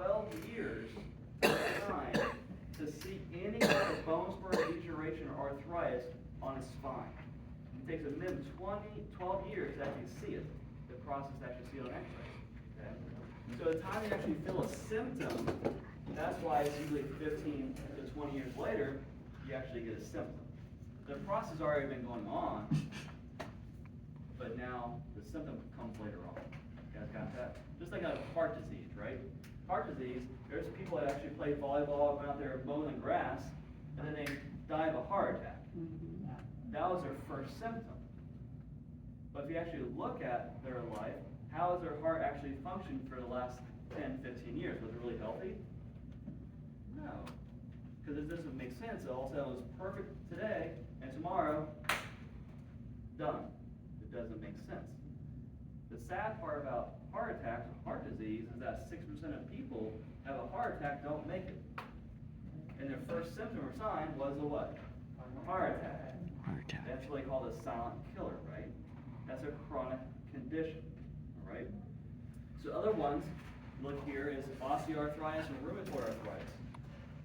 12 years time to see any kind of bone spur degeneration or arthritis on his spine. It takes a minimum 12 years to actually see it, the process to actually see it on x-ray. Okay? So the time you actually feel a symptom, that's why it's usually 15 to 20 years later, you actually get a symptom. The process has already been going on, but now the symptom comes later on. You guys got that? Just like a heart disease, right? Heart disease, there's people that actually play volleyball, went out there mowing the grass, and then they die of a heart attack. That was their first symptom. But if you actually look at their life, how has their heart actually functioned for the last 10, 15 years? Was it really healthy? No. Because it doesn't make sense. All of a sudden it was perfect today, and tomorrow, done. It doesn't make sense. The sad part about heart attacks and heart disease is that 6% of people have a heart attack don't make it. And their first symptom or sign was a what? A heart attack. That's what they call the silent killer, right? That's a chronic condition, all right? So other ones, look here, is osteoarthritis and rheumatoid arthritis.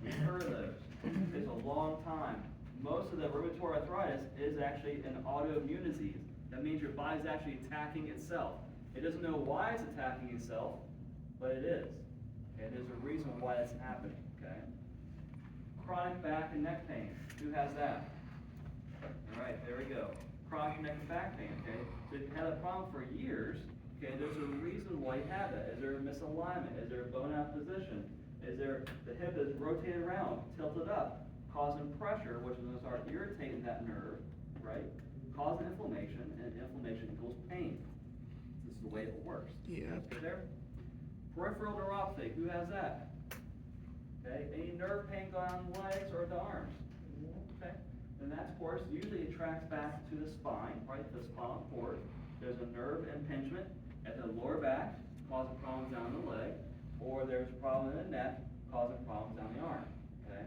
You've heard of those. It's a long time. Most of the rheumatoid arthritis is actually an autoimmune disease. That means your body's actually attacking itself. It doesn't know why it's attacking itself, but it is. And there's a reason why that's happening, okay? Chronic back and neck pain. Who has that? All right, there we go. Chronic neck and back pain, okay? So if you had a problem for years, okay, there's a reason why you have that. Is there a misalignment? Is there a bone out position? Is there, the hip is rotated around, tilted up, causing pressure, which is going to start irritating that nerve, right? Causing inflammation, and inflammation equals pain. This is the way it works. Yeah. Okay, there? Peripheral neuropathy, who has that? Okay, any nerve pain going on the legs or the arms? Okay, and that's, of course, usually it tracks back to the spine, right, the spinal cord. There's a nerve impingement at the lower back, causing problems down the leg, or there's a problem in the neck, causing problems down the arm, okay?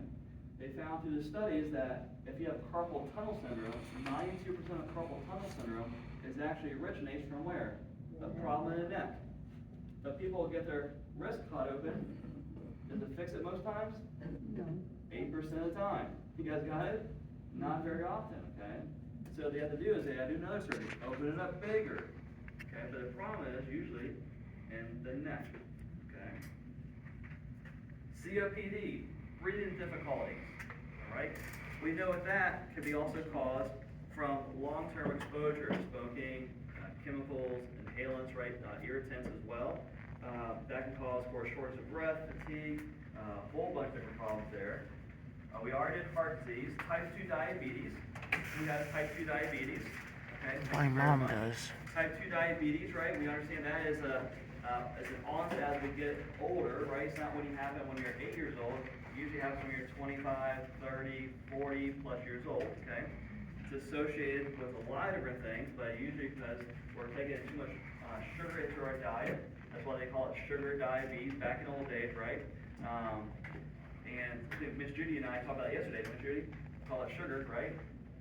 They found through the studies that if you have carpal tunnel syndrome, 92% of carpal tunnel syndrome is actually originates from where? A problem in the neck. But people get their wrist cut open. Does it fix it most times? No. 8% of the time. You guys got it? Not very often, okay? So what they have to do is they have to do another surgery, open it up bigger, okay? But the problem is usually in the neck, okay? COPD, breathing difficulties, all right? We know that can be also caused from long-term exposure, smoking, chemicals, inhalants, right, irritants as well. That can cause, of course, shortness of breath, fatigue, a whole bunch of different problems there. We already did heart disease, type 2 diabetes. Who has type 2 diabetes? Okay, My mom does. Type 2 diabetes, right? We understand that is an onset as we get older, right? It's not when you have it when you're 8 years old. You usually have it when you're 25, 30, 40 plus years old, okay? It's associated with a lot of different things, but usually because we're taking too much sugar into our diet. That's why they call it sugar diabetes back in the old days, right? And Miss Judy and I talked about it yesterday. Miss Judy, call it sugar, right?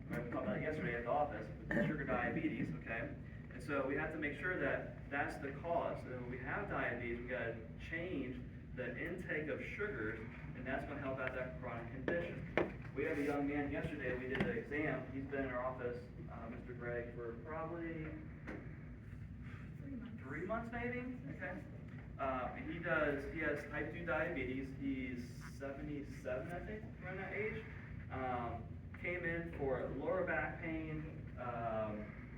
We talked about it yesterday at the office. Sugar diabetes, okay? And so we have to make sure that that's the cause. So when we have diabetes, we got to change the intake of sugars, and that's going to help out that chronic condition. We had a young man yesterday. We did the exam. He's been in our office, Mr. Gregg, for probably 3 months, maybe. Okay. He has type 2 diabetes. He's 77, I think, around that age. Came in for lower back pain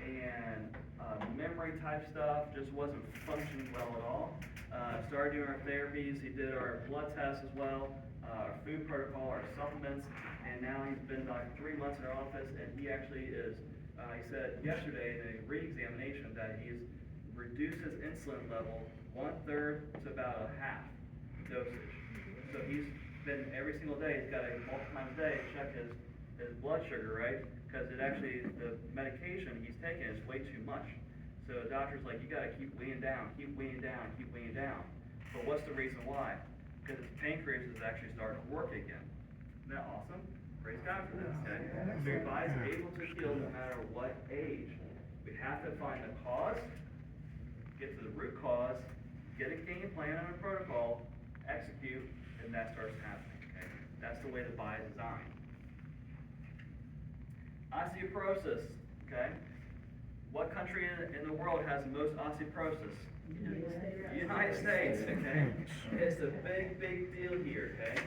and memory type stuff, just wasn't functioning well at all. Started doing our therapies. He did our blood tests as well, our food protocol, our supplements, and now he's been like 3 months in our office, and he actually is, he said yesterday in a re-examination that he's reduced his insulin level 1/3 to about a half dosage. So he's been every single day, he's got to multiple times a day check his blood sugar, right? Because it actually, the medication he's taking is way too much. So the doctor's like, you got to keep weaning down, keep weaning down, keep weaning down. But what's the reason why? Because his pancreas is actually starting to work again. Isn't that awesome? Praise God for this, okay? So your body's able to heal no matter what age. We have to find the cause, get to the root cause, get a game plan and a protocol, execute, and that starts happening, okay? That's the way the body is designed. Osteoporosis, okay? What country in the world has the most osteoporosis? United States, okay? It's a big, big deal here, okay?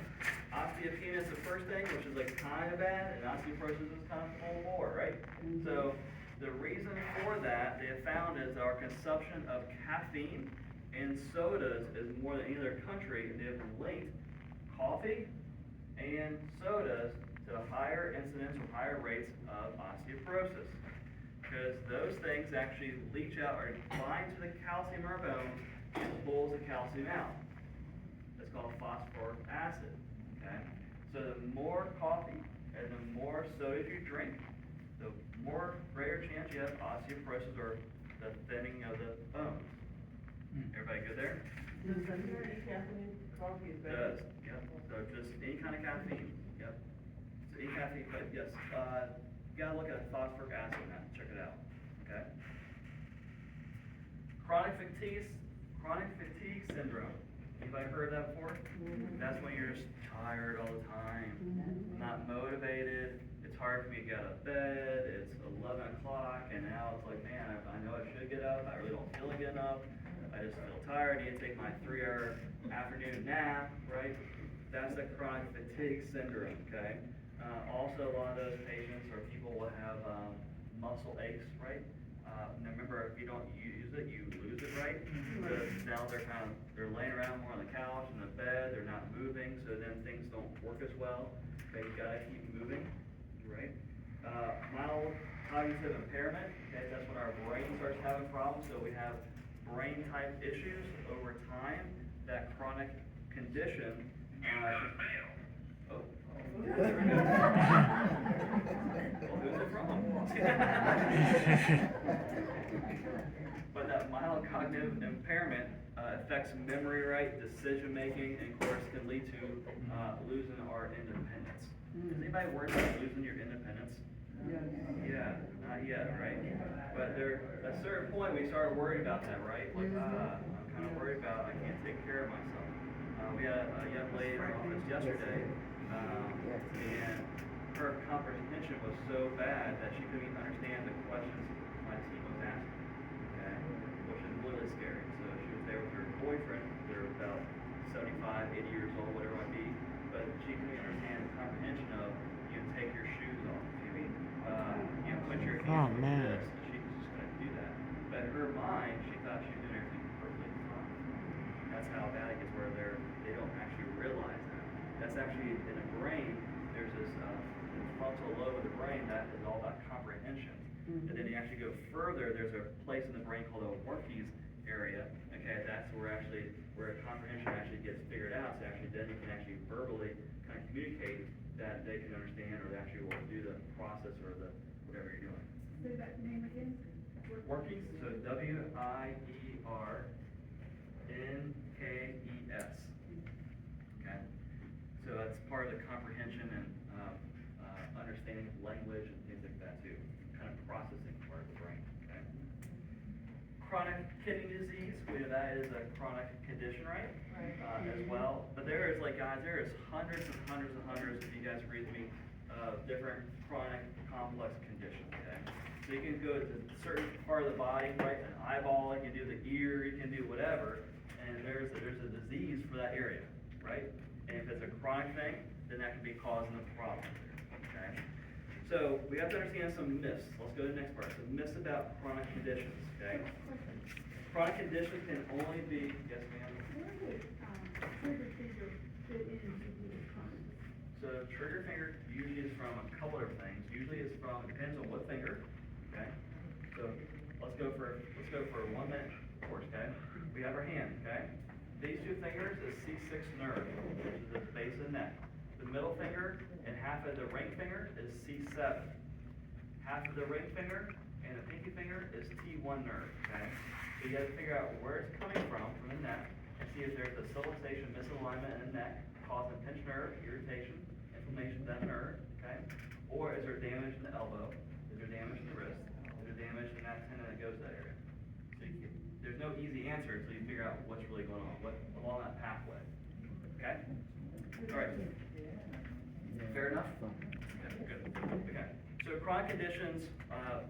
Osteopenia is the first thing, which is like kind of bad, and osteoporosis is kind of full more, right? So the reason for that, they have found, is our consumption of caffeine and sodas is more than any other country, and they have linked coffee and sodas to higher incidence or higher rates of osteoporosis. Because those things actually leach out or bind to the calcium in our bones and pulls the calcium out. It's called phosphoric acid. Okay? So the more coffee and the more sodas you drink, the more greater chance you have osteoporosis or the thinning of the bones. Everybody good there? Does any caffeine coffee is Does, better? yep. So just any kind of caffeine, yep. So any caffeine, but yes, you gotta look at phosphoric acid now, check it out, okay? Chronic fatigue syndrome. Anybody heard of that before? That's when you're just tired all the time, not motivated, it's hard for me to get out of bed, it's 11 o'clock, and now it's like, man, I know I should get up, I really don't feel like getting up, I just feel tired, I need to take my 3-hour afternoon nap, right? That's the chronic fatigue syndrome, okay? Also, a lot of those patients or people will have muscle aches, right? Now remember, if you don't use it, you lose it, right? Because now they're laying around more on the couch, in the bed, they're not moving, so then things don't work as well. Okay, you gotta keep moving, right? Mild cognitive impairment, okay, that's when our brain starts having problems, so we have brain type issues over time. That chronic condition. Oh. Well, who's it from? But that mild cognitive impairment affects memory, right, decision making, and of course can lead to losing our independence. Is anybody worried about losing your independence? Yeah, not yet, right? But at a certain point we start worrying about that, right? Like, I'm kind of worried about I can't take care of myself. We had a young lady in our office yesterday, and her comprehension was so bad that she couldn't even understand the questions my team was asking, okay? Which is really scary. So she was there with her boyfriend, they're about 75, 80 years old, whatever it might be, but she couldn't understand the comprehension of, you take your shoes off, you put your hands on this, she was just going to do that. But in her mind, she thought she was doing everything perfectly fine. That's how bad it gets where they don't actually realize that. That's actually in the brain, there's this frontal lobe of the brain that is all about comprehension. And then you actually go further, there's a place in the brain called the Wernicke's area. Okay, that's where comprehension actually gets figured out. So actually then you can actually verbally kind of communicate that they can understand or they actually will do the process or the whatever you're doing. Say that name again? Wernicke's, so Wiernkes. Okay, so that's part of the comprehension and understanding of language and things like that too. Kind of processing part of the brain. Okay. Chronic kidney disease, we know that is a chronic condition, right? As well. But there is, like, guys, there is hundreds and hundreds and hundreds, if you guys read me, of different chronic complex conditions, okay? So you can go to a certain part of the body, right? An eyeball, you can do the ear, you can do whatever, and there's a disease for that area, right? And if it's a chronic thing, then that can be causing a problem there, okay? So we have to understand some myths. Let's go to the next part. Some myths about chronic conditions, okay? Chronic conditions can only be, yes ma'am? Where would trigger finger fit into the chronic? So trigger finger usually is from a couple of things. Usually it's from, it depends on what finger, okay? So let's go for 1 minute course, okay? We have our hand, okay? These two fingers is C6 nerve, which is the base of the neck. The middle finger and half of the ring finger is C7. Half of the ring finger and the pinky finger is T1 nerve, okay? So you have to figure out where it's coming from the neck, and see if there's a subluxation misalignment in the neck, causing pinched nerve, irritation, inflammation of that nerve, okay? Or is there damage in the elbow? Is there damage in the wrist? Is there damage in that tendon that goes to that area? So there's no easy answer until you figure out what's really going on, what along that pathway. chronic conditions,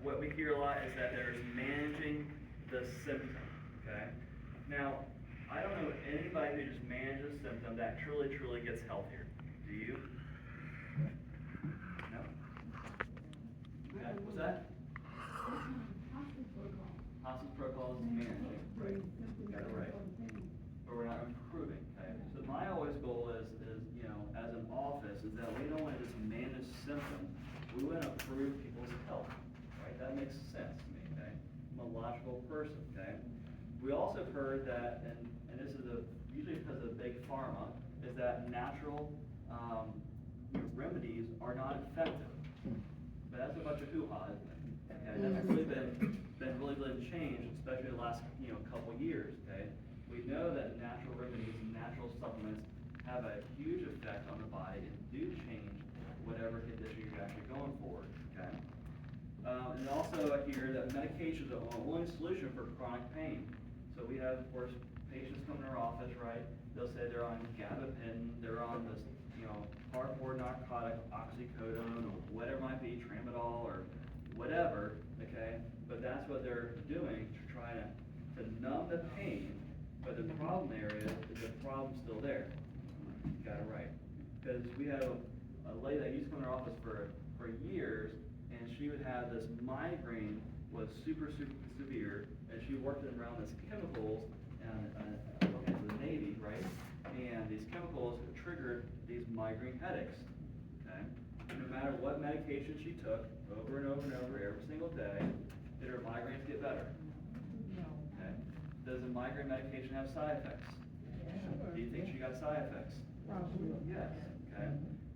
what we hear a lot is that there's managing the symptom, okay? Now, I don't know anybody who just manages a symptom that truly gets healthier. Do you? No? Okay, what's that? Hospice protocol. Hospice protocol is managing, right? Got it right. But we're not improving, okay? So my always goal is, as an office, is that we don't want to just manage symptoms. We want to improve people's health, right? That makes sense to me, okay? I'm a logical person, okay? We also have heard that, and this is usually because of big pharma, is that natural remedies are not effective. But that's a bunch of hoo-ha, isn't it? Okay, and that's really been changed, especially the last, couple years, okay? We know that natural remedies and natural supplements have a huge effect on the body and do change whatever condition you're actually going for, okay? And also I hear that medications are the only solution for chronic pain. So we have, of course, patients come to our office, right? They'll say they're on gabapentin, they're on this, hardcore narcotic, oxycodone, or whatever it might be, tramadol, or whatever, okay? But that's what they're doing to try to numb the pain. But the problem there is the problem's still there. You got it right. Because we had a lady that used to come to our office for years, and she would have this migraine was super severe, and she worked around these chemicals and working for the Navy, right? And these chemicals triggered these migraine headaches. Okay? No matter what medication she took, over and over and over every single day, did her migraines get better? Okay? Does the migraine medication have side effects? Do you think she got side effects? Yes. Okay.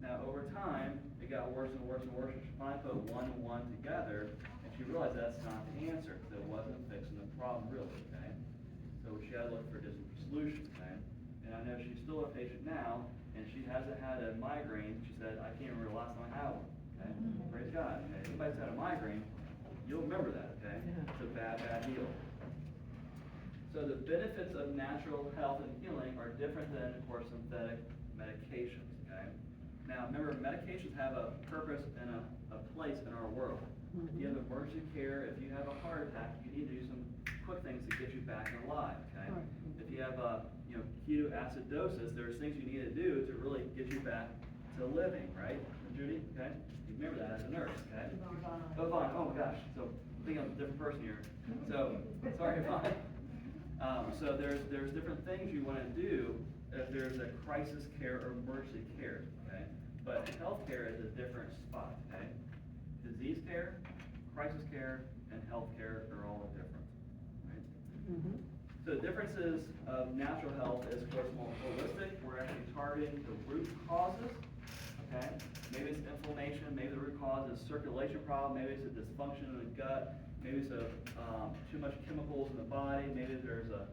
Now over time, it got worse and worse and worse. And she finally put one and one together, and she realized that's not the answer because it wasn't fixing the problem really. Okay. So she had to look for a different solution. Okay. And I know she's still a patient now, and she hasn't had a migraine. She said, I can't remember the last time I had one. Okay. Praise God. Okay. Anybody's had a migraine, you'll remember that. Okay. It's a bad deal. So the benefits of natural health and healing are different than, of course, synthetic medications, okay? Now, remember, medications have a purpose and a place in our world. If you have emergency care, if you have a heart attack, you need to do some quick things to get you back alive, okay? If you have ketoacidosis, there's things you need to do to really get you back to living, right? Judy, okay? You remember that as a nurse, okay? Yvonne, oh my gosh, so I think I'm a different person here. So, sorry, Yvonne. So there's different things you want to do if there's a crisis care or emergency care, okay? But healthcare is a different spot, okay? Disease care, crisis care, and healthcare are all different, right? So the differences of natural health is, of course, more holistic. We're actually targeting the root causes, okay? Maybe it's inflammation, maybe the root cause is circulation problem, maybe it's a dysfunction in the gut, maybe it's too much chemicals in the body, maybe there's a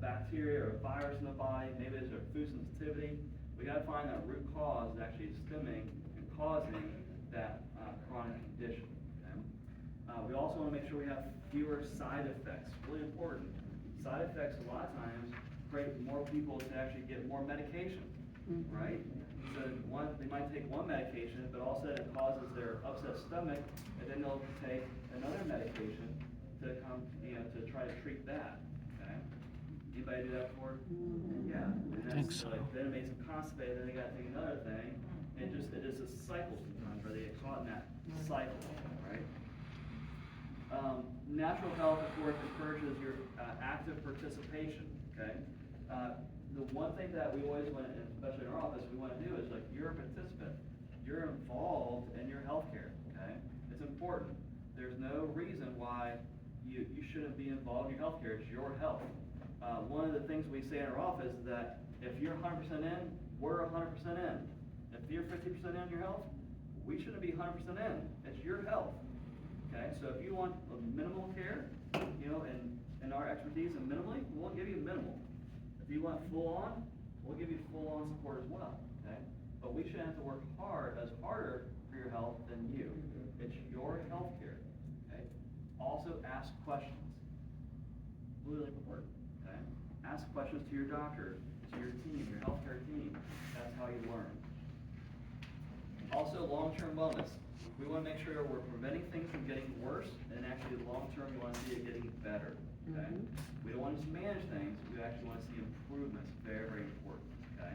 bacteria or a virus in the body, maybe there's a food sensitivity. We got to find that root cause is actually stemming and causing that chronic condition. Okay? We also want to make sure we have fewer side effects. Really important. Side effects a lot of times create more people to actually get more medication, right? So they might take one medication, but all of a sudden it causes their upset stomach, and then they'll take another medication to to try to treat that. Okay? Anybody do that before? Yeah. And that's then it makes them constipated, then they got to take another thing, and it is a cycle sometimes where they get caught in that cycle, right? Natural health, of course, encourages your active participation. Okay. The one thing that we always want, especially in our office, we want to do is like you're a participant. You're involved in your healthcare. Okay. It's important. There's no reason why you shouldn't be involved in your healthcare. It's your health. One of the things we say in our office is that if you're 100% in, we're 100% in. If you're 50% in your health, we shouldn't be 100% in. It's your health. Okay, so if you want a minimal care, and our expertise in minimally, we'll give you minimal. If you want full on, we'll give you full on support as well. Okay, but we shouldn't have to work harder for your health than you. It's your health care. Okay, also ask questions. Really important. Okay, ask questions to your doctor, to your team, your healthcare team. That's how you learn. Also, long-term wellness. We want to make sure we're preventing things from getting worse, and actually long-term, we want to see it getting better, okay? We don't want to just manage things, we actually want to see improvements, very, very important, okay?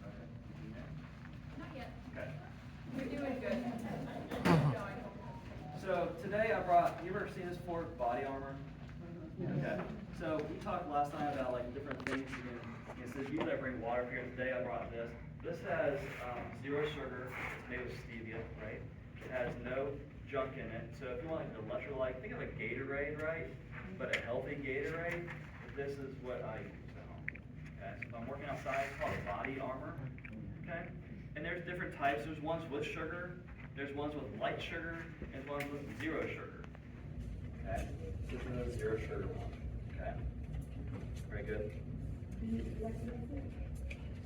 Okay, you there? Not yet. Okay. You're doing good. Keep going. So today I brought, you ever seen this before, body armor? Okay, so we talked last time about like different things, and it says usually I bring water here. Today I brought this. This has 0 sugar, it's made with stevia, right? It has no junk in it, so if you want like an electrolyte, think of a Gatorade, right? But a healthy Gatorade, this is what I use at home. Okay, so if I'm working outside, it's called body armor, okay? And there's different types, there's ones with sugar, there's ones with light sugar, and ones with 0 sugar. Okay, this is a 0 sugar one. Okay, very good.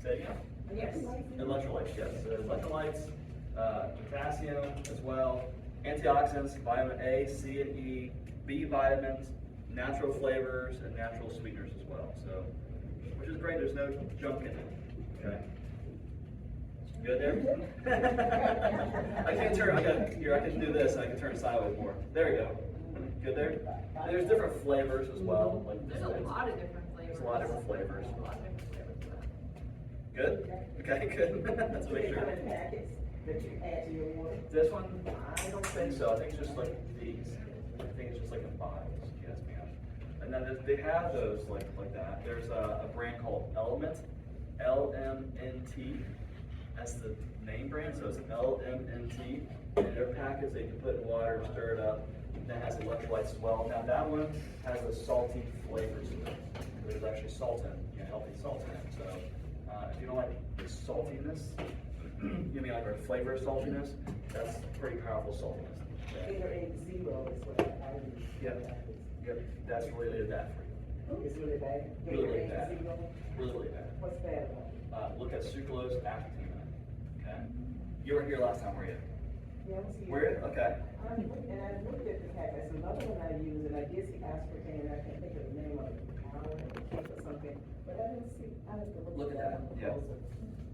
Say it again. Yes. Electrolytes, yes. So electrolytes, potassium as well, antioxidants, vitamin A, C, and E, B vitamins, natural flavors, and natural sweeteners as well. So, which is great. There's no junk in it. Okay. Good there? I can't turn. I can do this. And I can turn sideways more. There we go. Good there. And there's different flavors as well. Like There's a lot of different flavors. There's a lot of different flavors. A lot of different flavors. Good. Okay. Good. Let's make sure. Packets that you add to your water. This one, I don't think so. I think it's just like these. I think it's just like in bottles. Yes, ma'am. And then they have those like that. There's a brand called Element, LMNT. That's the name brand, so it's LMNT. And their packets they can put in water, stir it up. And that has electrolytes as well. Now that one has a salty flavor to it. There's actually salt in it, healthy salt in it. So if you don't like the saltiness, you mean like our flavor saltiness, that's pretty powerful saltiness. Okay. Gatorade 0 is what I use. Yep, that's really bad for you. It's really bad. Really, really Gatorade bad. 0. Really bad. What's bad about it? Look at sucralose, aspartame in it. Okay. You were here last time, were you? Yeah, I was here. Were you? Okay. And I looked at the packet. It's another one I use, and I did see aspartame, and I can't think of the name of it. Or something. But I didn't see. I have to Look at that. one Yeah. closer.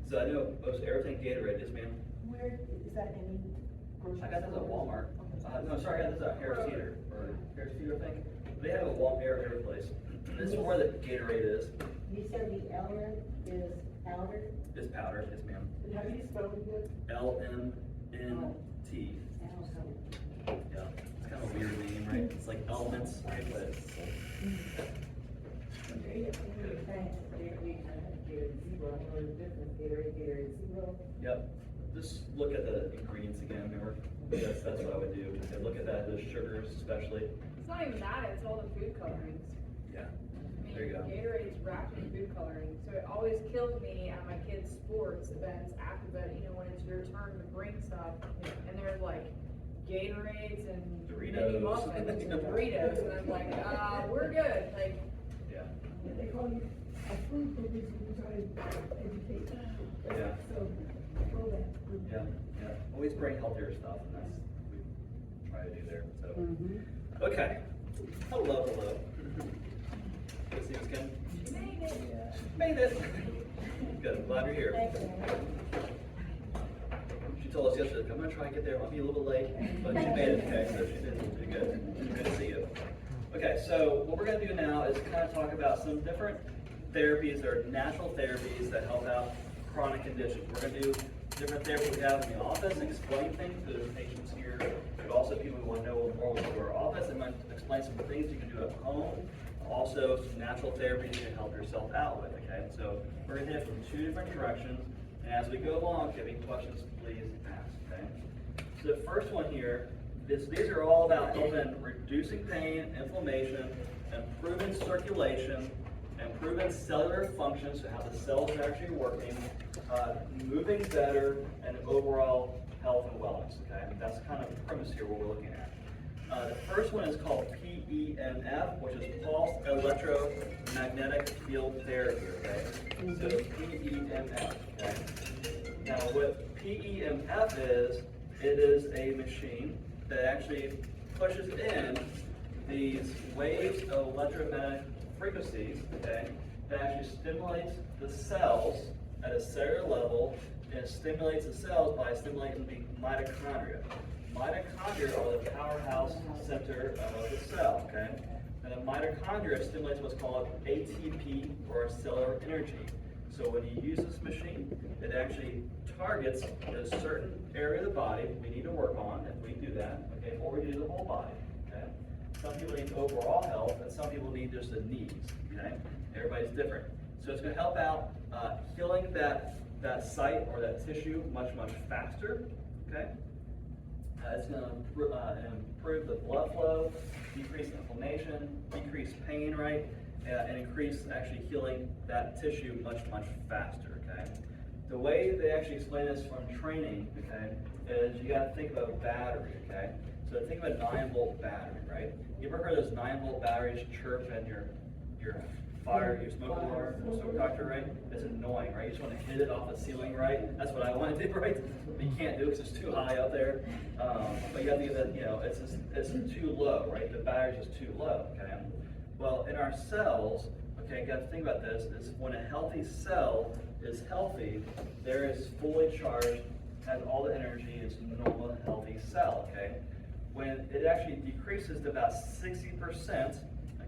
So I know most Airtank Gatorade is, ma'am. Where is that in? I got this at Walmart. No, sorry, I got this at Harris Teeter, or Harris Teeter, I think. They have a Walmart every place. This is where the Gatorade is. You said the element is powder? It's powder, yes, ma'am. How do you spell it again? LMNT. Yeah, it's kind of a weird name, right? It's like elements, right? But yep. Just look at the ingredients again. Remember, that's what I would do. And look at that, the sugars especially. It's not even that, it's all the food colorings. Yeah. I mean, There you go. Gatorade's wrapped in food coloring, so it always kills me at my kids' sports events after that, when it's your turn to bring stuff, and there's like Gatorades and mini Doritos. muffins and Doritos, and I'm like, we're good, like, Yeah. They call you a food producer, we try to educate. Yeah. So, all that. Yeah. Always bring healthier stuff, and that's what we try to do there. So, okay. Hello. Good to see you again. made it. Made it. Good. I'm glad you're here. She told us yesterday, I'm gonna try and get there. I might be a little bit late, but she made it. Okay, so she did good. Good to see you. Okay, so what we're gonna do now is kind of talk about some different therapies or natural therapies that help out chronic conditions. We're gonna do different therapies we have in the office, explain things to the patients here, but also people who want to know more about our office and might explain some things you can do at home. Also, some natural therapies you can help yourself out with, okay? So we're gonna hit from 2 different directions, and as we go along, if you have any questions, please ask, okay? So the first one here, these are all about helping reducing pain, inflammation, improving circulation, improving cellular function, so how the cells are actually working, moving better, and overall health and wellness, okay? And that's kind of the premise here, what we're looking at. The first one is called PEMF, which is Pulsed Electromagnetic Field Therapy, okay? So PEMF, okay? Now what PEMF is, it is a machine that actually pushes in these waves of electromagnetic frequencies, okay, that actually stimulates the cells at a cellular level, and it stimulates the cells by stimulating the mitochondria. Mitochondria are the powerhouse center of the cell, okay? And the mitochondria stimulates what's called ATP, or cellular energy. So when you use this machine, it actually targets a certain area of the body we need to work on, if we do that, okay, or we do the whole body, okay? Some people need overall health, and some people need just the knees, okay? Everybody's different. So it's going to help out healing that site or that tissue much faster, okay? It's going to improve the blood flow, decrease inflammation, decrease pain, right? And increase actually healing that tissue much faster, okay? The way they actually explain this from training, okay, is you got to think about a battery, okay? So think of a 9-volt battery, right? You ever heard those 9-volt batteries chirp in your fire, your smoke alarm, smoke detector, right? It's annoying, right? You just want to hit it off the ceiling, right? That's what I want to do, right? But you can't do it because it's too high up there. But you have to get that, you know, it's too low, right? The battery's just too low, okay? Well, in our cells, okay, you got to think about this, is when a healthy cell is healthy, there is fully charged, has all the energy, it's a normal, healthy cell, okay? When it actually decreases to about 60%,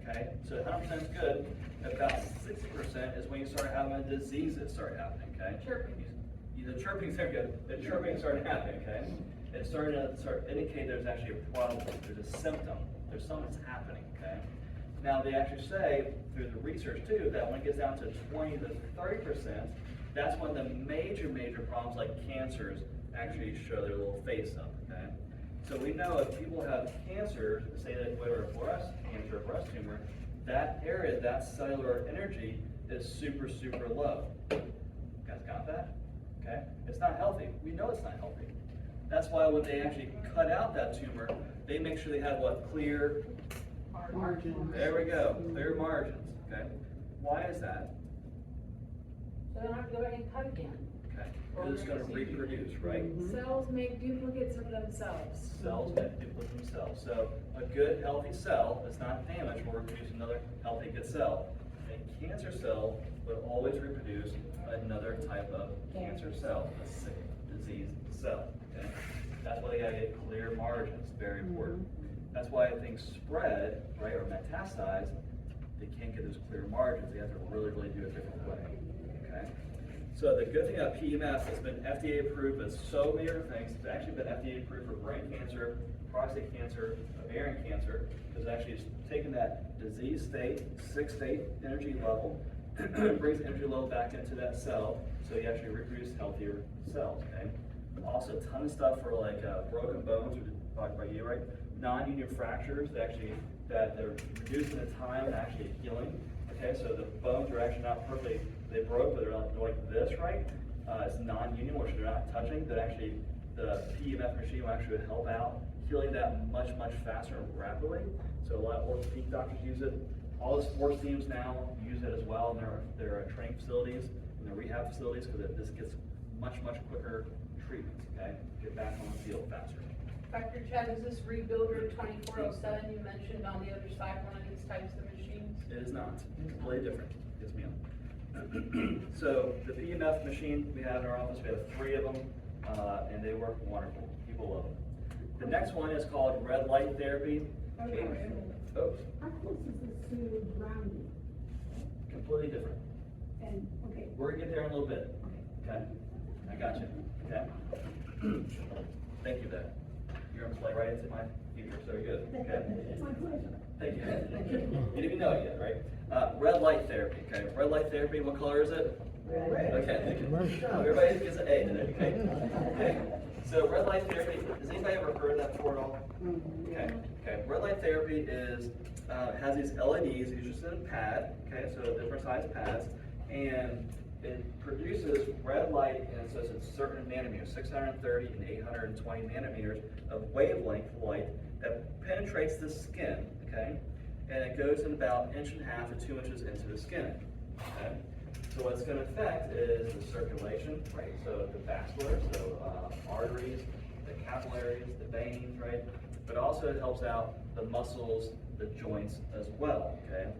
okay, so 100% is good, about 60% is when you start having diseases start happening, okay? Chirping. The chirping's very good. The chirping started happening, okay? It's starting to indicate there's actually a problem, there's a symptom, there's something that's happening, okay? Now, they actually say, through the research too, that when it gets down to 20 to 30%, that's when the major problems like cancers actually show their little face up, okay? So we know if people have cancer, say that whether a breast cancer or breast tumor, that area, that cellular energy is super low. You guys got that? Okay? It's not healthy. We know it's not healthy. That's why when they actually cut out that tumor, they make sure they have what? Clear Margins. There we go. Clear margins. Okay? Why is that? So they don't have to go back and cut again. Okay. Because it's going to reproduce, right? Cells make duplicates of themselves. Cells make duplicate themselves. So a good, healthy cell that's not damaged will reproduce another healthy, good cell. A cancer cell will always reproduce another type of cancer cell, a sick, diseased cell. Okay? That's why they gotta get clear margins. Very important. That's why things spread, right, or metastasize. They can't get those clear margins. They have to really do it a different way. Okay. So the good thing about PEMF, it's been FDA approved with so many different things. It's actually been FDA approved for brain cancer, prostate cancer, ovarian cancer, because actually it's taking that disease state, sick state energy level, brings energy level back into that cell, so you actually reproduce healthier cells. Okay. Also, a ton of stuff for like broken bones, we talked about you, right? Non-union fractures, that they're reducing the time and actually healing. Okay, so the bones are actually not perfectly, they broke, but they're not like this, right? It's non-union, which they're not touching, that actually the PEMF machine will actually help out healing that much faster and rapidly. So a lot of orthopedic doctors use it. All the sports teams now use it as well in their training facilities and their rehab facilities, because this gets much quicker treatments, okay? Get back on the field faster. Dr. Chad, is this Rebuilder 2407 you mentioned on the other side, one of these types of machines? It is not. It's completely different. Yes, ma'am. So the PEMF machine we have in our office, we have 3 of them, and they work wonderful. People love them. The next one is called red light therapy. Oh, how close is this to grounding? Completely different. And, okay, We're gonna get there in a little bit. Okay? I got you. Okay? Thank you, Dad. You're gonna play right into my future, so you're good. Okay? it's my pleasure. Thank you. You didn't even know it yet, right? Red light therapy, okay? Red light therapy, what color is it? Red. Okay. Everybody gets an A today, okay? Okay. So red light therapy, has anybody ever heard of that before at all? Okay. Okay. Red light therapy is, has these LEDs, it's just in a pad, okay? So different size pads, and it produces red light, and it says it's certain nanometers, 630 and 820 nanometers of wavelength light that penetrates the skin, okay? And it goes in about 1.5 to 2 inches into the skin, okay? So what's going to affect is the circulation, right? So the vascular, so arteries, the capillaries, the veins, right? But also it helps out the muscles, the joints as well, okay?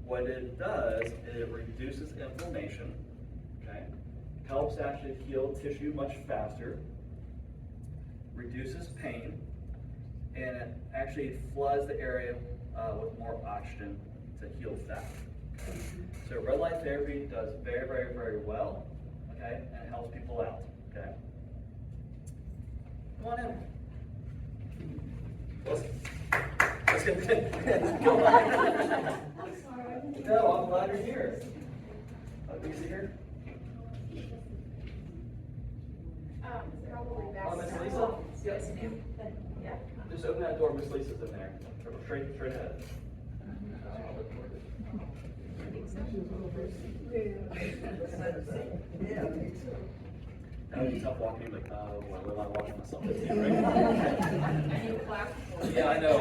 What it does is it reduces inflammation, okay? helps actually heal tissue much faster, reduces pain, and it actually floods the area with more oxygen to heal faster. So red light therapy does very, very, very well, okay, and it helps people out, okay? Come on in. Let's get go on. No, I'm glad you're here. Please sit here. Probably Oh, Miss best. Lisa? Yes, ma'am. Yeah. Just open that door, Miss Lisa's in there. Straight ahead. That would be tough walking, like, oh, what am I walking myself into, right? And you clap for it. Yeah, I know.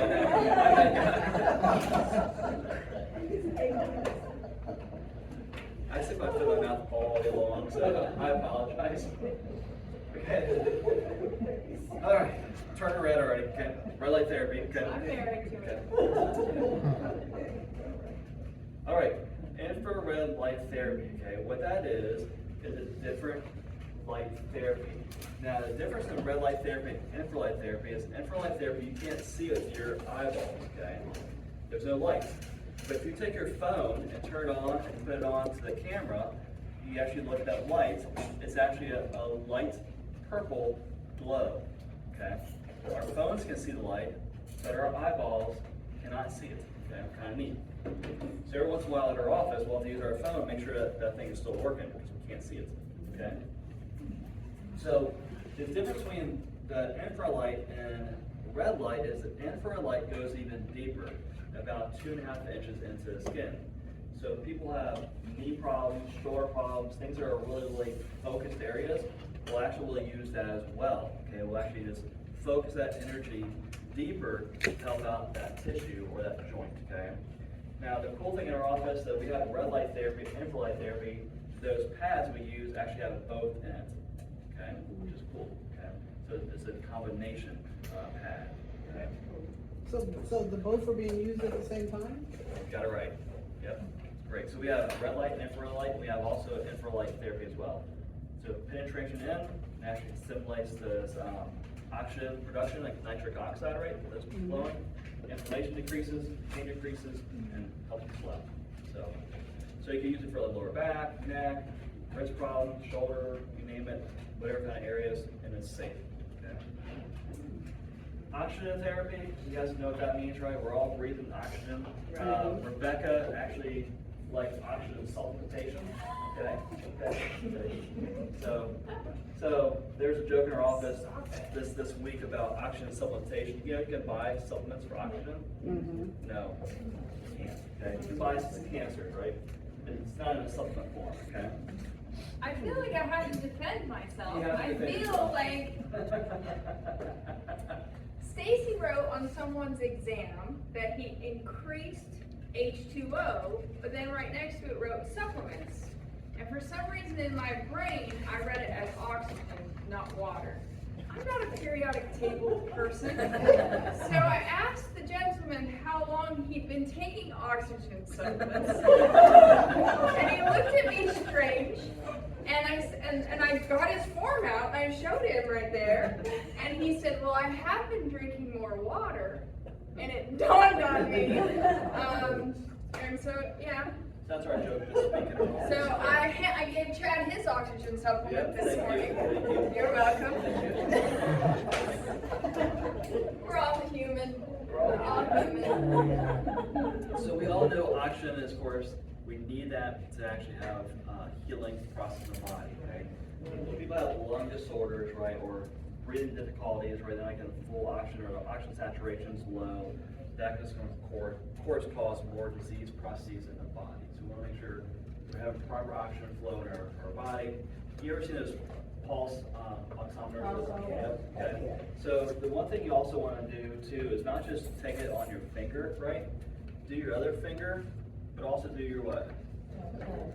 I stick my foot in my mouth all day long, so I apologize. Okay. All right, turn to red already, okay? Red light therapy, okay? I'm married to it. All right, infrared light therapy, okay? What that is a different light therapy. Now, the difference in red light therapy and infrared therapy is infrared therapy, you can't see it with your eyeballs, okay? There's no light. But if you take your phone and turn it on and put it on to the camera, you actually look at that light, it's actually a light purple glow, okay? Our phones can see the light, but our eyeballs cannot see it, okay? Kind of neat. So every once in a while at our office, we'll have to use our phone, make sure that that thing is still working, because we can't see it, okay? So the difference between the infrared and red light is that infrared light goes even deeper, about 2.5 inches into the skin. So if people have knee problems, shoulder problems, things that are really, really focused areas, we'll actually use that as well. Okay, we'll actually just focus that energy deeper to help out that tissue or that joint. Okay. Now the cool thing in our office that we have red light therapy and infrared therapy. Those pads we use actually have both in it. Okay, which is cool. Okay, so it's a combination pad. Okay. So the both are being used at the same time? Got it right. Yep. Great. So we have red light and infrared light. We have also infrared therapy as well. So penetration in actually stimulates this oxygen production, like nitric oxide, right? Those flowing. Inflammation decreases, pain decreases, and helps you slow. So you can use it for the lower back, neck, wrist problems, shoulder, you name it, whatever kind of areas, and it's safe. Okay. Oxygen therapy, you guys know what that means, right? We're all breathing oxygen. Rebecca actually likes oxygen supplementation. Okay. So there's a joke in our office this week about oxygen supplementation. You know, you can buy supplements for oxygen. Mm-hmm. No, you can't. Okay, you can buy some cancer, right? It's not in a supplement form. Okay. I feel like I have to defend myself. You have to I defend feel yourself. like Stacy wrote on someone's exam that he increased H2O, but then right next to it wrote supplements. And for some reason in my brain, I read it as oxygen, not water. I'm not a periodic table person. So I asked the gentleman how long he'd been taking oxygen supplements. And he looked at me strange. And I got his form out and I showed him right there. And he said, well, I have been drinking more water. And it dawned on me. And so, yeah. That's our joke this week in our office. So I gave Chad his oxygen supplement Yep, this thank morning. you, thank you. You're welcome. Thank We're all human. We're all human. So we all know oxygen is, of course, we need that to actually have healing process in the body, right? When people have lung disorders, right, or breathing difficulties, right, they're not getting full oxygen or the oxygen saturation is low, that is going to, of course, cause more disease processes in the body. So we want to make sure we have proper oxygen flow in our body. You ever seen those pulse oximeters? Yep. Okay. So the one thing you also want to do too is not just take it on your finger, right? Do your other finger, but also do your what?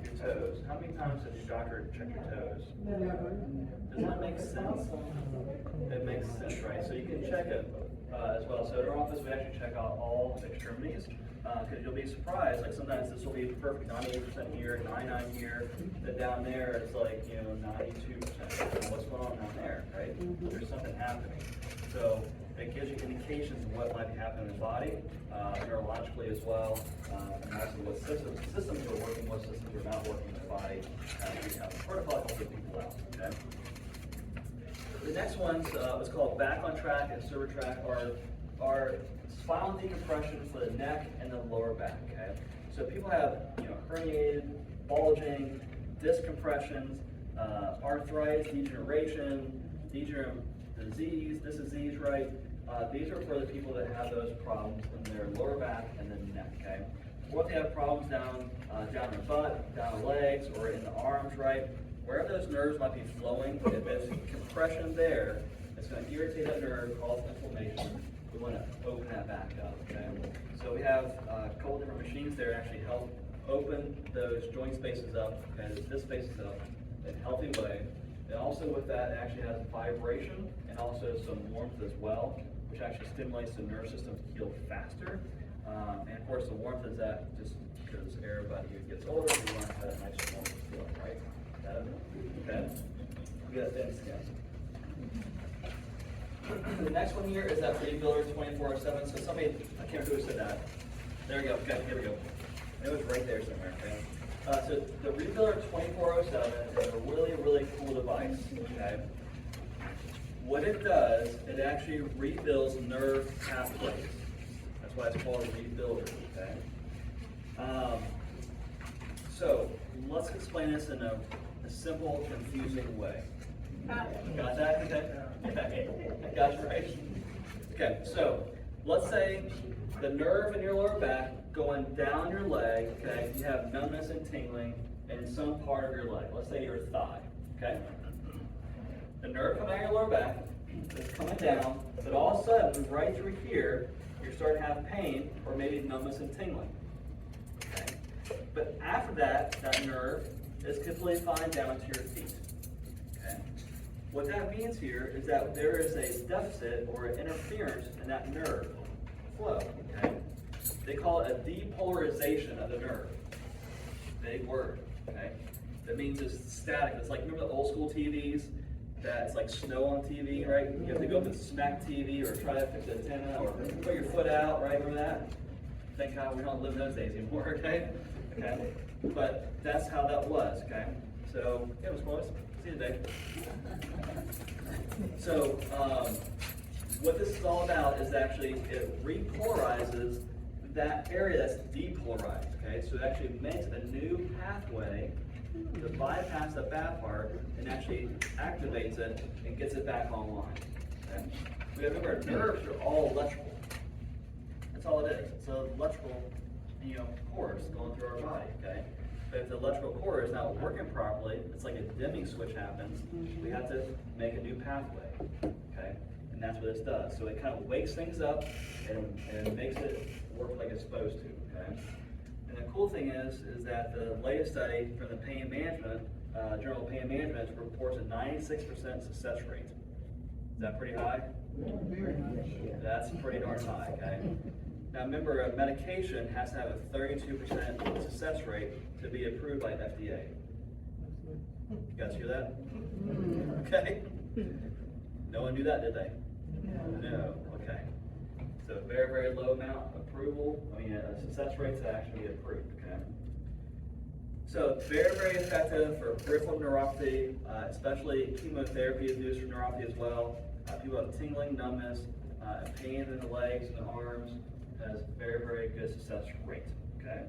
Your toes. How many times has your doctor checked your toes? Never. Does that make sense? It makes sense, right? So you can check it as well. So in our office, we actually check out all extremities because you'll be surprised. Like sometimes this will be perfect 98% here, 99 here. Then down there, it's like 92%. What's going on down there, right? There's something happening. So it gives you indications of what might be happening in the body, neurologically as well, and also what systems are working, what systems are not working in the body. We have a protocol to help people out. Okay. The next one's what's called back on track and server track are spinal decompression for the neck and the lower back. Okay, so people have herniated, bulging, disc compressions, arthritis, degeneration, disease, right? These are for the people that have those problems in their lower back and the neck. Okay, or if they have problems down their butt, down the legs, or in the arms, right? Wherever those nerves might be flowing, if there's compression there, it's going to irritate that nerve, cause inflammation. We want to open that back up, okay? So we have a couple different machines there to actually help open those joint spaces up, okay? This spaces up in a healthy way. And also with that, it actually has vibration and also some warmth as well, which actually stimulates the nerve system to heal faster. And of course, the warmth is that just because everybody who gets older, we want to have a nice warm feeling, right? Okay. We got thin skin. The next one here is that Rebuilder 24/7. So somebody, I can't remember who said that. There we go. Okay, here we go. It was right there somewhere. Okay. So the Rebuilder 24/7 is a really, really cool device. Okay. What it does, it actually rebuilds nerve pathways. That's why it's called a Rebuilder. Okay. So let's explain this in a simple, confusing way. Got that? Okay. I got you right. Okay, so let's say the nerve in your lower back going down your leg, okay, you have numbness and tingling in some part of your leg. Let's say your thigh, okay? The nerve coming out of your lower back is coming down, but all of a sudden, right through here, you're starting to have pain or maybe numbness and tingling. Okay? But after that, that nerve is completely fine down to your feet. Okay? What that means here is that there is a deficit or an interference in that nerve flow. Okay? They call it a depolarization of the nerve. Big word. Okay? That means it's static. It's like, remember the old school TVs? That's like snow on TV, right? You have to go up and smack TV or try to fix the antenna or put your foot out, right? Remember that? Thank God we don't live in those days anymore, okay? Okay? But that's how that was, okay? So, yeah, it was close. See you today. So, what this is all about is actually it repolarizes that area that's depolarized, okay? So it actually makes a new pathway to bypass the bad part and actually activates it and gets it back online. Okay? We have to remember, nerves are all electrical. That's all it is. It's an electrical, course going through our body. Okay, but if the electrical core is not working properly, it's like a dimming switch happens. We have to make a new pathway. Okay, and that's what this does. So it kind of wakes things up and makes it work like it's supposed to. Okay. And the cool thing is that the latest study from the Pain Management, Journal of Pain Management, reports a 96% success rate. Is that pretty high? Very nice. That's pretty darn high, okay? Now remember, a medication has to have a 32% success rate to be approved by FDA. You guys hear that? Okay? No one knew that, did they? No, okay. So very, very low amount of approval, a success rate to actually get approved, okay? So very, very effective for peripheral neuropathy, especially chemotherapy is used for neuropathy as well. People have tingling, numbness, pain in the legs and the arms, has very, very good success rate, okay?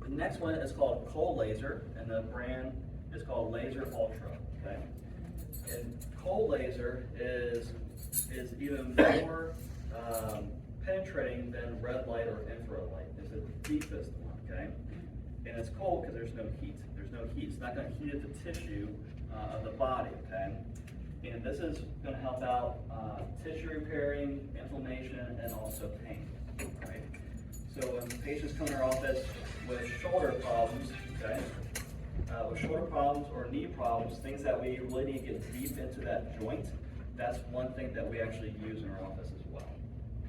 The next one is called Cold Laser, and the brand is called Laser Ultra, okay? And Cold Laser is even more penetrating than red light or infrared light. It's the deepest one, okay? And it's cold because there's no heat. There's no heat. It's not going to heat up the tissue of the body, okay? And this is going to help out tissue repairing, inflammation, and also pain, right? So when patients come to our office with shoulder problems, okay, with shoulder problems or knee problems, things that we really need to get deep into that joint, that's one thing that we actually use in our office as well.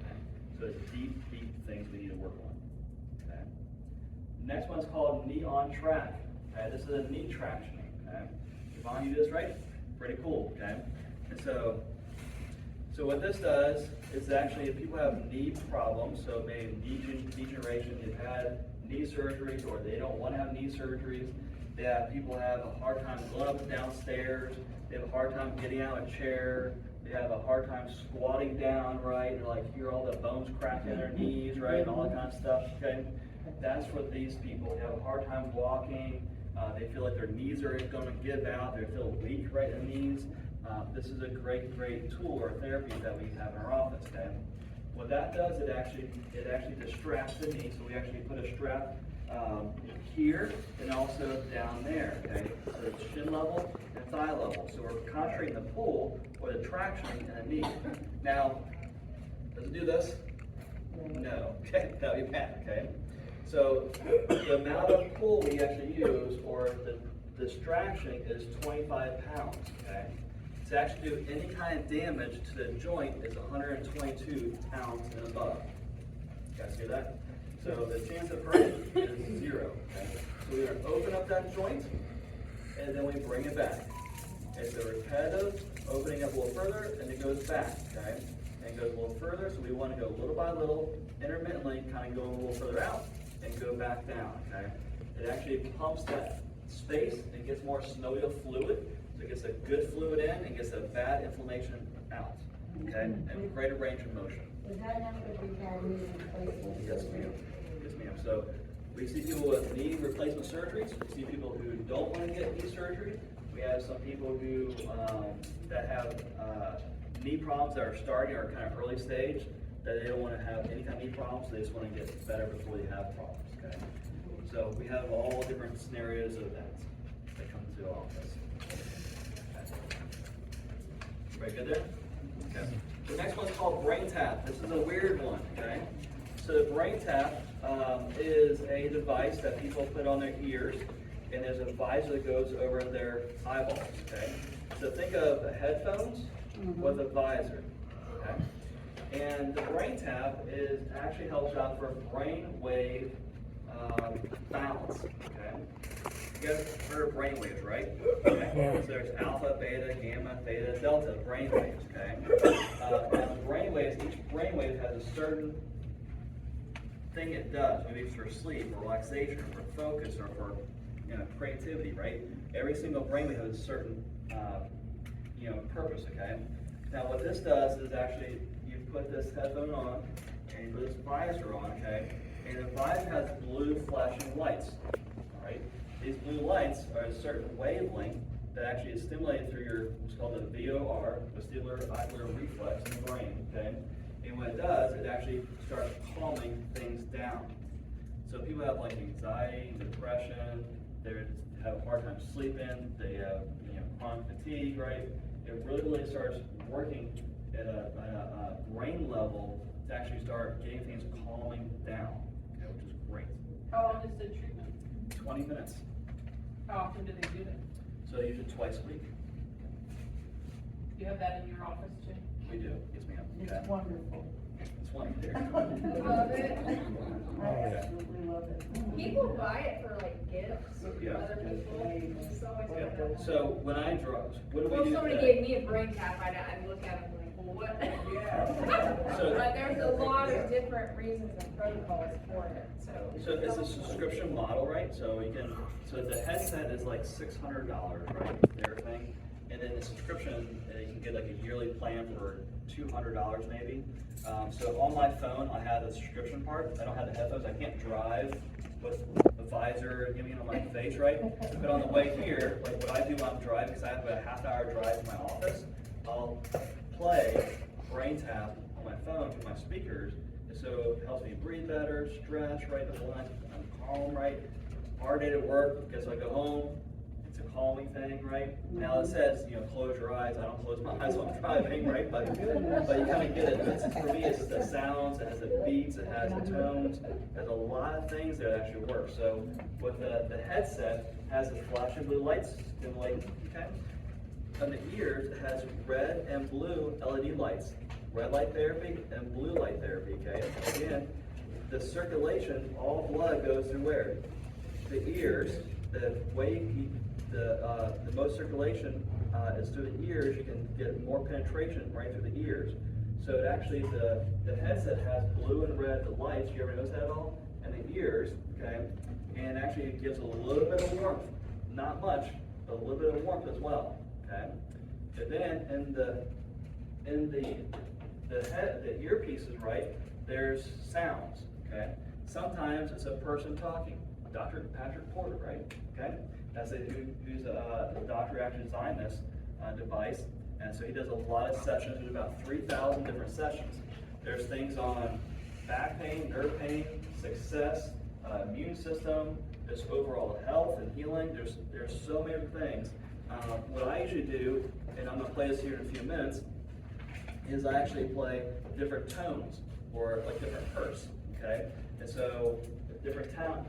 Okay? So it's deep things we need to work on. Okay? Next one's called knee on track. Okay? This is a knee traction. Okay? Yvonne, you do this right? Pretty cool. Okay? And so what this does is actually if people have knee problems, so maybe knee degeneration, they've had knee surgeries or they don't want to have knee surgeries, people have a hard time going up and down stairs, they have a hard time getting out of a chair, they have a hard time squatting down, right? They like hear all the bones cracking in their knees, right? And all that kind of stuff, okay? That's for these people. They have a hard time walking, they feel like their knees are going to give out, they feel weak, right, in the knees. This is a great tool or therapy that we have in our office, okay? What that does, it actually distracts the knee, so we actually put a strap here and also down there, okay? So it's shin level and thigh level. So we're concentrating the pull or the traction in the knee. Now, does it do this? No, okay, that would be bad, okay? So the amount of pull we actually use or the distraction is 25 pounds, okay? To actually do any kind of damage to the joint is 122 pounds and above. You guys hear that? So the chance of hurting is 0. Okay? So we're going to open up that joint, and then we bring it back. It's a repetitive opening up a little further, and it goes back. Okay? And it goes a little further, so we want to go little by little, intermittently, kind of go a little further out, and go back down. Okay? It actually pumps that space and gets more synovial fluid. So it gets a good fluid in and gets a bad inflammation out. Okay? And greater range of motion. Is that number behind knee replacement? Yes, ma'am. Yes, ma'am. So we see people with knee replacement surgeries. We see people who don't want to get knee surgery. We have some people who that have knee problems that are starting or kind of early stage, that they don't want to have any kind of knee problems. They just want to get better before they have problems. Okay. So we have all different scenarios of that come to the office. Very good there? Okay. The next one's called brain tap. This is a weird one, okay? So the brain tap is a device that people put on their ears, and there's a visor that goes over their eyeballs, okay? So think of headphones with a visor, okay? And the brain tap actually helps out for brain wave balance, okay? You guys heard of brain waves, right? Okay. So there's alpha, beta, gamma, theta, delta brain waves, okay? Now brain waves, each brain wave has a certain thing it does, maybe it's for sleep, or relaxation, or for focus, or for creativity, right? Every single brain wave has a certain purpose, okay? Now what this does is actually you put this headphone on and you put this visor on, okay? And the visor has blue flashing lights, all right? These blue lights are a certain wavelength that actually is stimulated through your what's called the VOR, vestibular ocular reflex in the brain, okay? And what it does, it actually starts calming things down. So people have like anxiety, depression, they have a hard time sleeping, they have chronic fatigue, right? It really starts working at a brain level to actually start getting things calming down, okay, which is great. How long is the treatment? 20 minutes. How often do they do it? So usually twice a week. Do you have that in your office too? We do, yes ma'am. It's Okay. wonderful. It's wonderful. Love it. I absolutely love it. People buy it for like gifts for Yeah. other people. It's always Yeah. been that. So when I drug, what do we Well, do if somebody today? gave me a brain tap, I'd look at them like, well, what? So- But there's a lot of different reasons and protocols for it, so. So it's a subscription model, right? So so the headset is like $600, right? Their thing. And then the subscription, you can get like a yearly plan for $200 maybe. So on my phone, I have the subscription part. I don't have the headphones. I can't drive with the visor giving on my face, right? But on the way here, like what I do when I'm driving, because I have a half-hour drive to my office, I'll play brain tap on my phone with my speakers. So it helps me breathe better, stretch, right? The one I'm calm, right? Hard day at work, guess I go home, It's a calming thing, right? Now it says, close your eyes. I don't close my eyes when I'm driving, right? But you kind of get it. For me, it's the sounds, it has the beats, it has the tones. There's a lot of things that actually work. So with the headset, has the flashing blue lights stimulate, okay? On the ears, it has red and blue LED lights. Red light therapy and blue light therapy, okay? Again, the circulation, all blood goes through where? The ears. The way the most circulation is through the ears, you can get more penetration right through the ears. So it actually, the headset has blue and red lights, you ever notice that at all? And the ears, okay? And actually it gives a little bit of warmth. Not much, but a little bit of warmth as well, okay? And then in the earpieces, right, there's sounds, okay? Sometimes it's a person talking. Dr. Patrick Porter, right? Okay? That's who's the doctor who actually designed this device. And so he does a lot of sessions. There's about 3,000 different sessions. There's things on back pain, nerve pain, success, immune system, just overall health and healing. There's so many things. What I usually do, and I'm going to play this here in a few minutes, is I actually play different tones or like different hertz. Okay? And so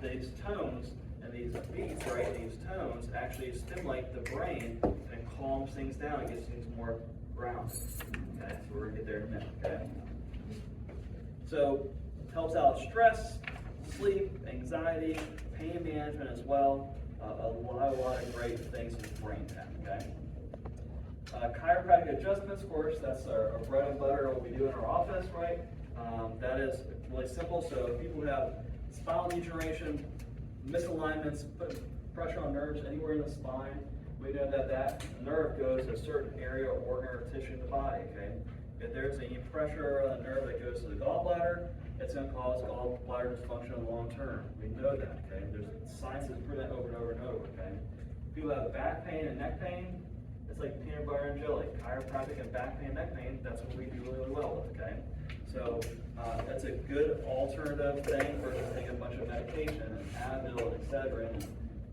these tones and these beats, right, these tones actually stimulate the brain and calms things down and gets things more grounded. Okay, so we're gonna get there in a minute, okay? So, helps out stress, sleep, anxiety, pain management as well. A lot of great things in the brain have, okay? Chiropractic adjustments, of course, that's our bread and butter, what we do in our office, right? That is really simple. So people who have spinal degeneration, misalignments, put pressure on nerves anywhere in the spine, we know that nerve goes to a certain area or organ or tissue in the body, okay? If there's any pressure on a nerve that goes to the gallbladder, it's going to cause gallbladder dysfunction in the long term. We know that, okay? There's science that's proven that over and over and over, okay? People have back pain and neck pain, it's like peanut butter and jelly. Chiropractic and back pain and neck pain, that's what we do really well with, okay? So that's a good alternative thing versus taking a bunch of medication and Advil and Excedrin and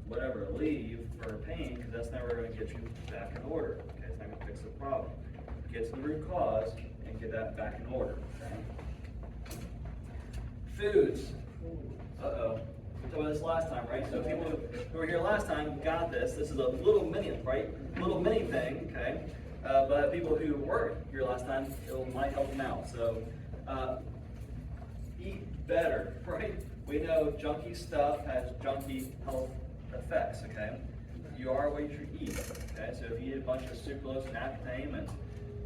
whatever, leave for pain, because that's never going to get you back in order. Okay, it's not going to fix the problem. Get to the root cause and get that back in order. Okay? Foods. Uh-oh. We talked about this last time, right? So people who were here last time got this. This is a little mini, right? Little mini thing, okay? But people who weren't here last time, it might help them out. So eat better, right? We know junky stuff has junky health effects, okay? You are what you eat, okay? So if you eat a bunch of sucralose and aspartame and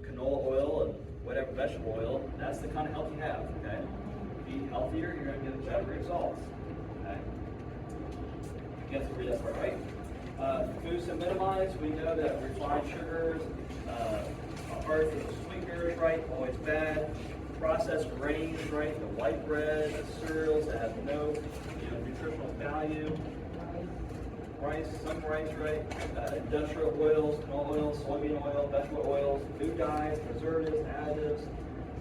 canola oil and whatever vegetable oil, that's the kind of health you have, okay? If you eat healthier, you're going to get better results, okay? You have to read that part, right? Foods to minimize, we know that refined sugars, artificial sweeteners, right, always bad. Processed grains, right, the white bread, the cereals that have no nutritional value. Rice, some rice, right? Industrial oils, canola oil, soybean oil, vegetable oils, food dyes, preservatives, additives.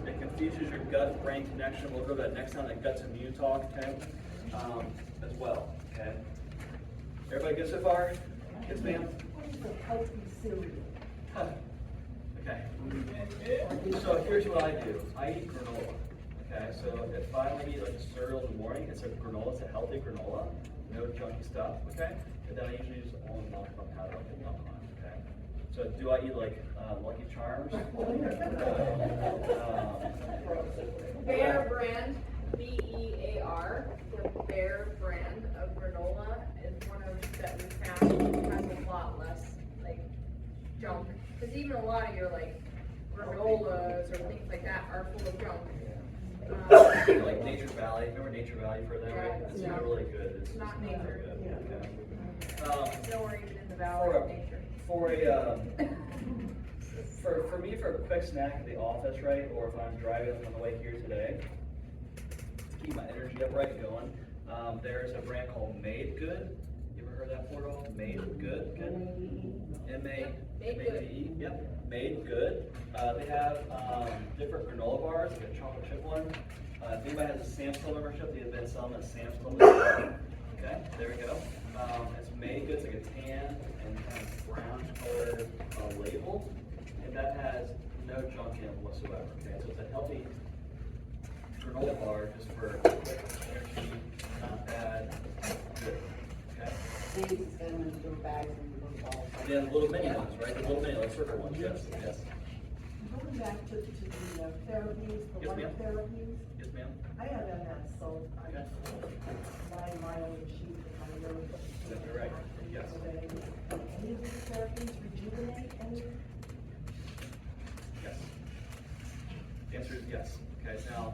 It confuses your gut-brain connection. We'll go to that next time, that gut's immune talk, okay? As well, okay? Everybody good so far? Yes, ma'am? What is a healthy cereal? Okay. So here's what I do. I eat granola. Okay, so if I only eat like a cereal in the morning, it's a granola, it's a healthy granola, no junky stuff, okay? And then I usually use almond milk if I'm having like milk on, okay? So do I eat like Lucky Charms? Bear brand, B-E-A-R, the Bear brand of granola is one of that we found has a lot less like junk. Because even a lot of your like granolas or things like that are full of junk. Like Nature Valley, remember Nature Valley for them, right? It's Yeah. really good. It's Not really nature. good. Okay. Nowhere even in the valley of nature. For me, for a quick snack at the office, right, or if I'm driving on the way here today, to keep my energy up right and going, there's a brand called Made Good. You ever heard of that portal? Made Good? M-A-D-E? Yep, Made Good. They have different granola bars, like a chocolate chip one. If anybody has a Sam's Club membership, they've been selling at Sam's Club. Okay, there we go. It's made good, it's like a tan and kind of brown colored label, and that has no junk in it whatsoever, okay? So it's a healthy granola bar just for quick energy, not bad, good, okay? They used to send them in little bags and little balls. And then little mini ones, right? The little mini, like circle ones, yes, yes. Going back to the therapies, the Yes, one ma'am. therapies, Yes, ma'am? I have MS, so I Okay. buy my own sheet if I really. That's right, yes. Any of these therapies rejuvenate any? Yes. The answer is yes. Okay, now,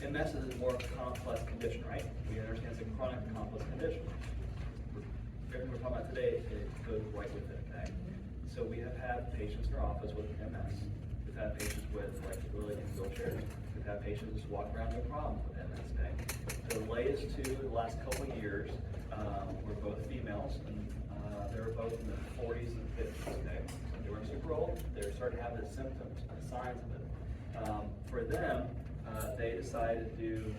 MS is a more complex condition, right? We understand it's a chronic complex condition. Everything we're talking about today, it goes right with it, okay? So we have had patients in our office with MS. We've had patients with like really in wheelchairs. We've had patients just walking around no problem with MS, okay? The latest two, the last couple of years, were both females, and they were both in their 40s and 50s, okay? They weren't super old, they were starting to have the symptoms, the signs of it. For them, they decided to do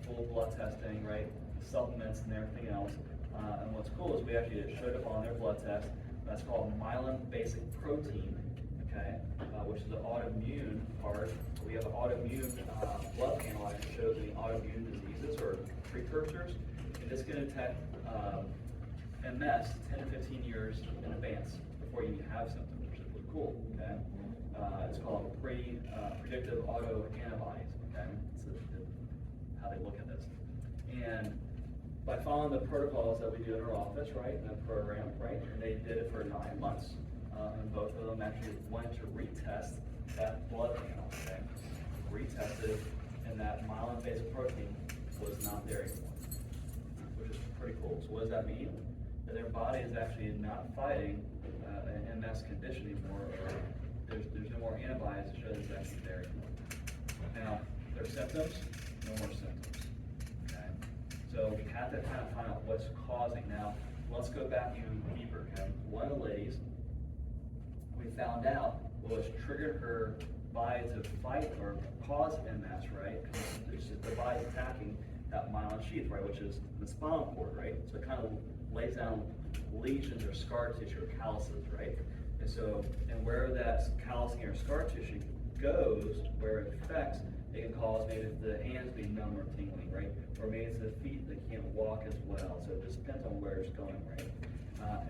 full blood testing, right? Supplements and everything else. And what's cool is we actually showed up on their blood test. That's called myelin basic protein, okay? Which is the autoimmune part. We have an autoimmune blood panel that shows the autoimmune diseases or precursors. And it's going to detect MS 10 to 15 years in advance before you even have symptoms, which is really cool, okay? It's called predictive autoantibodies, okay? It's how they look at this. And by following the protocols that we do in our office, right, in the program, right, and they did it for 9 months, and both of them actually went to retest that blood panel, okay? Retested, and that myelin-based protein was not there anymore, which is pretty cool. So what does that mean? That their body is actually not fighting an MS condition anymore, or there's no more antibodies to show that it's actually there anymore. Now, their symptoms, no more symptoms. Okay? So we have to kind of find out what's causing. Now, let's go back even deeper. Okay? One of the ladies, we found out what was triggered her body to fight or cause MS, right? Because the body's attacking that myelin sheath, right, which is the spinal cord, right? So it kind of lays down lesions or scar tissue or calluses, right? And so, and where that callousing or scar tissue goes, where it affects, it can cause maybe the hands being numb or tingling, right? Or maybe it's the feet that can't walk as well. So it just depends on where it's going, right?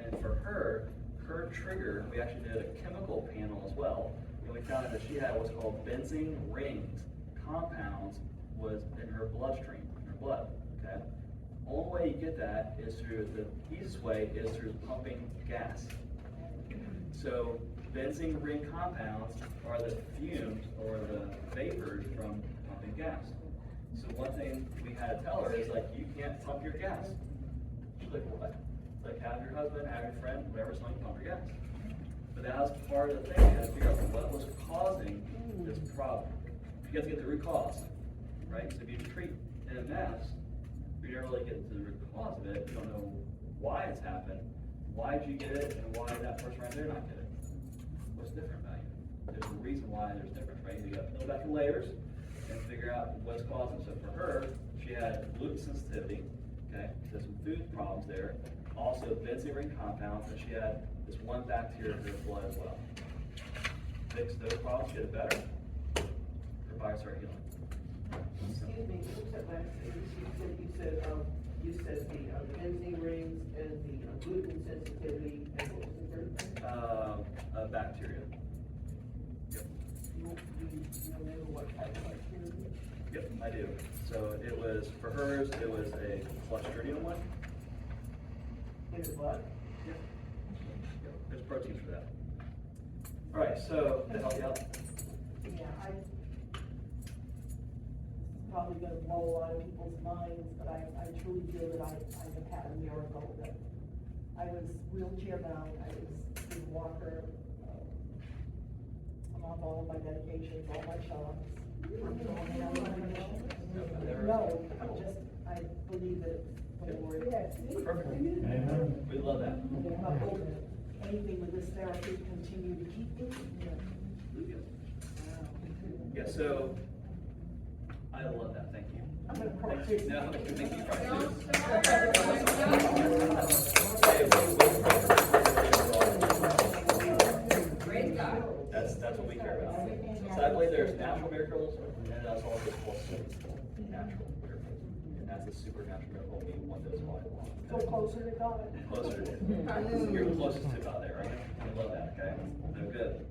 And for her trigger, we actually did a chemical panel as well, and we found out that she had what's called benzene rings compounds was in her bloodstream, in her blood, okay? Only way you get that is through, the easiest way is through pumping gas. So benzene ring compounds are the fumes or the vapors from pumping gas. So one thing we had to tell her is like, you can't pump your gas. She's like, what? Like have your husband, have your friend, whatever's telling you pump your gas. But that was part of the thing, you had to figure out what was causing this problem. You have to get the root cause, right? So if you treat MS, you never really get to the root cause of it. You don't know why it's happened. Why did you get it, and why did that person right there not get it? What's different about you? There's a reason why there's difference, right? You got to peel back the layers and figure out what's causing it. So for her, she had gluten sensitivity, okay? So some food problems there. Also benzene ring compounds, and she had this one bacteria in her blood as well. Fix those problems, get it better, her body started healing. Excuse me, what's that last thing? You said the benzene rings and the gluten sensitivity, and what was the third thing? Bacteria. Yep. You remember what type of bacteria? Yep, I do. So it was, for hers, it was a Clostridium one. In the blood? Yep. There's proteins for that. All right, so to help you out. Yeah, probably gonna blow a lot of people's minds, but I truly feel that I have had a miracle, that I was wheelchair bound, I was in walker, I'm off all of my medications, all my shots. No, I believe that the Lord. Yes. Perfect. We love that. I hope anything with this therapy continue to keep me. Really good. Yeah, so I love that. Thank you. I'm gonna cry. No, thank you, Frank. Don't start. Praise God. That's what we care about. So I believe there's natural miracles, and that's also natural miracles. And that's a supernatural miracle, we want those all along. Go closer to God. Closer to, you're closest to God there, right? I love that, okay? No, good.